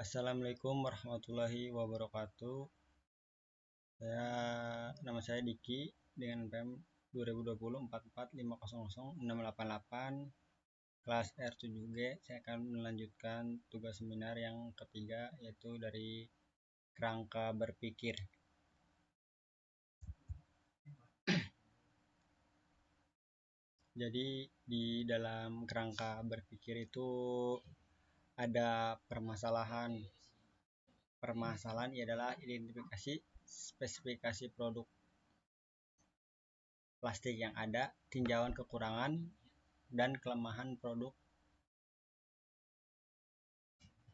Assalamualaikum warahmatullahi wabarakatuh. Nama saya Diki dengan PEM 2020 44500688 kelas R7G. Saya akan melanjutkan tugas seminar yang ketiga, yaitu dari kerangka berpikir. Jadi di dalam kerangka berpikir itu ada permasalahan. Permasalahan adalah identifikasi spesifikasi produk plastik yang ada, tinjauan kekurangan dan kelemahan produk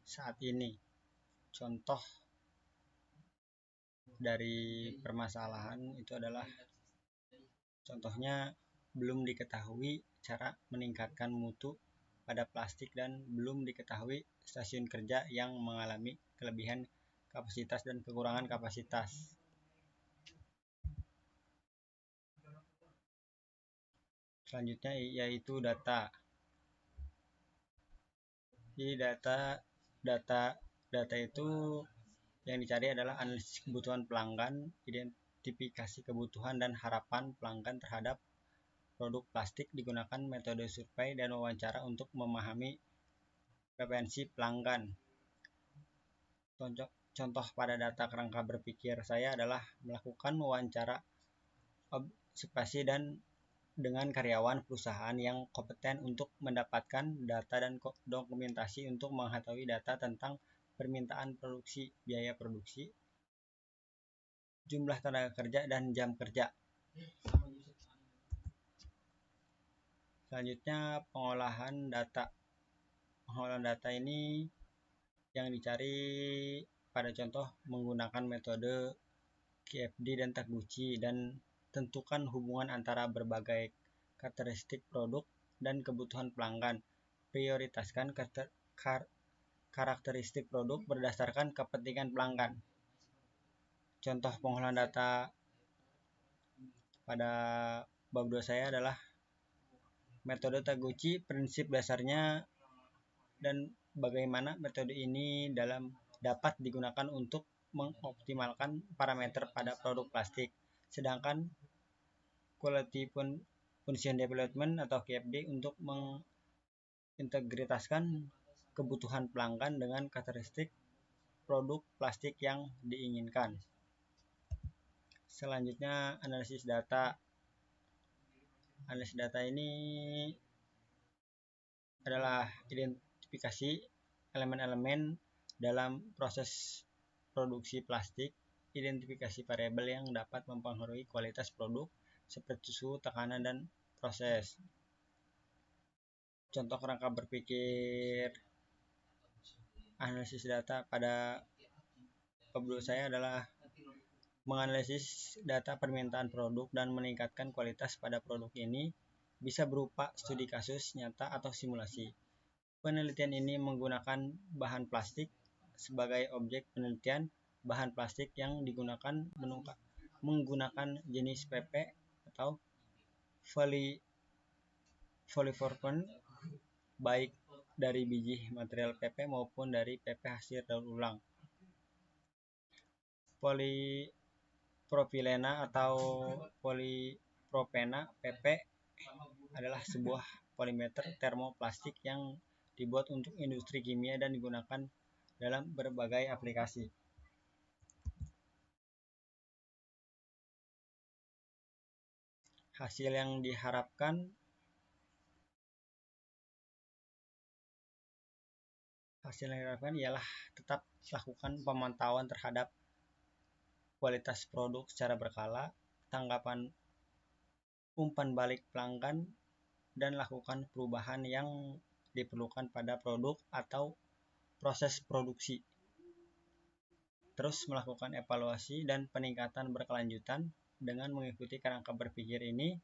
saat ini. Contoh dari permasalahan itu adalah contohnya belum diketahui cara meningkatkan mutu pada plastik dan belum diketahui stasiun kerja yang mengalami kelebihan kapasitas dan kekurangan kapasitas. Selanjutnya yaitu data. Jadi data itu yang dicari adalah analisis kebutuhan pelanggan, identifikasi kebutuhan dan harapan pelanggan terhadap produk plastik, digunakan metode survei dan wawancara untuk memahami preferensi pelanggan. Contoh pada data kerangka berpikir saya adalah melakukan wawancara observasi dan dengan karyawan perusahaan yang kompeten untuk mendapatkan data dan dokumentasi untuk mengetahui data tentang permintaan produksi, biaya produksi, jumlah tenaga kerja, dan jam kerja. Selanjutnya pengolahan data. Pengolahan data ini yang dicari pada contoh menggunakan metode QFD dan Taguchi, dan tentukan hubungan antara berbagai karakteristik produk dan kebutuhan pelanggan. Prioritaskan karakteristik produk berdasarkan kepentingan pelanggan. Contoh pengolahan data pada bab 2 saya adalah metode Taguchi, prinsip dasarnya dan bagaimana metode ini dapat digunakan untuk mengoptimalkan parameter pada produk plastik. Sedangkan Quality Function Development atau QFD untuk mengintegritaskan kebutuhan pelanggan dengan karakteristik produk plastik yang diinginkan. Selanjutnya analisis data. Analisis data ini adalah identifikasi elemen-elemen dalam proses produksi plastik, identifikasi variabel yang dapat mempengaruhi kualitas produk seperti suhu, tekanan, dan proses. Contoh kerangka berpikir analisis data pada bab 2 saya adalah menganalisis data permintaan produk dan meningkatkan kualitas pada produk ini bisa berupa studi kasus nyata atau simulasi. Penelitian ini menggunakan bahan plastik sebagai objek penelitian. Bahan plastik yang digunakan menggunakan jenis PP atau polypropylene, baik dari biji material PP maupun dari PP hasil daur ulang. Polipropilena atau polipropena PP adalah sebuah polimer termoplastik yang dibuat untuk industri kimia dan digunakan dalam berbagai aplikasi. Hasil yang diharapkan ialah tetap lakukan pemantauan terhadap kualitas produk secara berkala, tanggapan umpan balik pelanggan, dan lakukan perubahan yang diperlukan pada produk atau proses produksi. Terus melakukan evaluasi dan peningkatan berkelanjutan. Dengan mengikuti kerangka berpikir ini,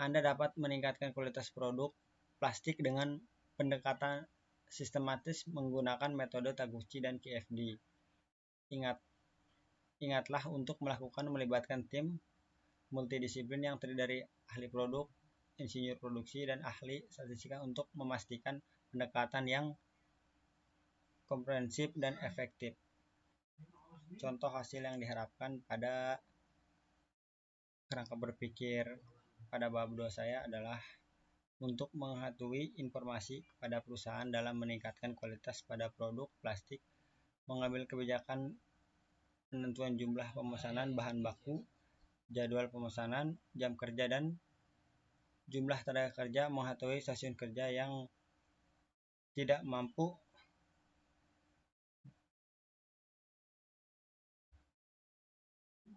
Anda dapat meningkatkan kualitas produk plastik dengan pendekatan sistematis menggunakan metode Taguchi dan QFD. Ingatlah untuk melibatkan tim multidisiplin yang terdiri dari ahli produk, insinyur produksi, dan ahli statistika untuk memastikan pendekatan yang komprehensif, dan efektif. Contoh hasil yang diharapkan pada kerangka berpikir pada bab 2 saya adalah untuk mengetahui informasi pada perusahaan dalam meningkatkan kualitas pada produk plastik, mengambil kebijakan penentuan jumlah pemesanan bahan baku, jadwal pemesanan, jam kerja, dan jumlah tenaga kerja, mengetahui stasiun kerja yang tidak mampu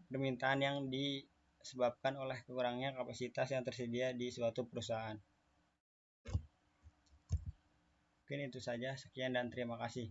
permintaan yang disebabkan oleh kurangnya kapasitas yang tersedia di suatu perusahaan. Mungkin itu saja, sekian dan terima kasih.